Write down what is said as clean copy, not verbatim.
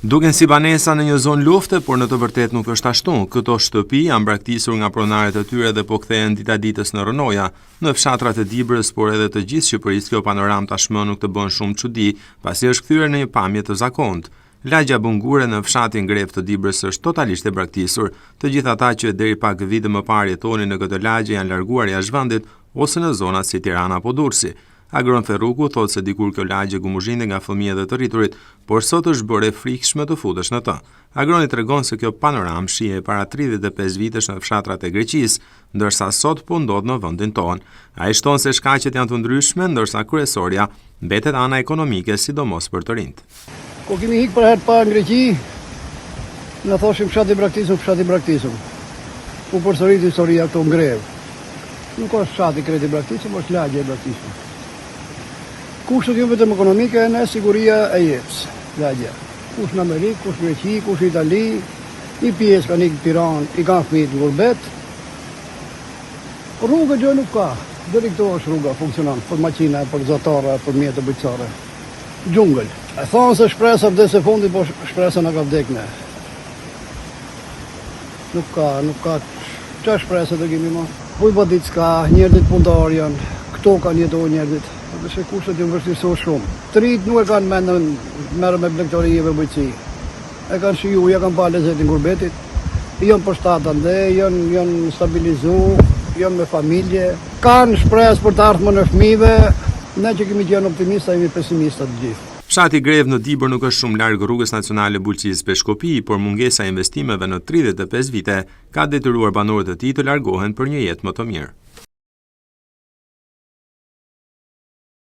Duken si banesa në një zonë lufte, por në të vërtetë nuk është ashtu. Këto shtëpi janë braktisur nga pronarët e tyre dhe po kthehen ditaditës në rënoja. Në fshatrat e Dibrës, por edhe të gjithë Shqipërisë, kjo panoramë tashmë nuk të bën shumë çudi, pasi është kthyer në një pamje të zakontë. Lagja Bungure në fshatin Gref të Dibrës është totalisht e braktisur. Të gjithë ata që deri pak vite më parë jetonin në këtë lagje janë larguar jashtë vendit ose në zona si Tirana apo Durrësi. Agron Ferruku thotë se dikur kjo lagje gumuzhinte nga fëmijët e të rriturit, por sot është bërë e frikshme të futesh në të. Agroni tregon se kjo panoramë shihej para 35 vitesh në fshatrat e Greqisë, ndërsa sot po ndodh në vendin tonë. Ai shton se shkaqet janë të ndryshme, ndërsa kryesorja mbetet ana ekonomike, sidomos për të rinjt. Ko kemi hik për herë pa në Greqi, në thoshim fshati braktisum. U përsërit historia këtu në Grev. Nuk është fshati kreti braktisum, është lagja e braktisum. Kushtet jo vetëm ekonomike, në siguria e jetës, lagja. Kush në Amerikë, kush në Greqi, kush në Itali, një pjesë kanë ikë në Tiranë, i kanë fëmijët në gurbet. Rrugë gjë nuk ka, deri këto është rruga, funksionon, për maqina, për zotare, për mjetë bujqësare. Gjungël. E thonë se shpresa vdes e fundi, po shpresa në ka vdek ne. Nuk ka, që shpresa të kemi ma? Buj badit s'ka, njerëzit punëtar janë, këto kanë jetohë njerëzit. Dhe se kushtet ju vështirësohet shumë. Të rinjt nuk e kanë mendën merë me blegtorive bujqësi. E kanë shiju, ja kanë pa lezetin gurbetit, janë përshtatën dhe janë stabilizu, janë me familje, kanë shpresë për të ardhmen e fëmijëve, ne që kemi qenë optimista, jemi pesimista të gjithë. Fshati Grev në Dibër nuk është shumë larg rrugës nacionale Bulqizë Peshkopi, por mungesa e investimeve në 35 vite ka detyruar banorët e tij të largohen për një jetë më të mirë.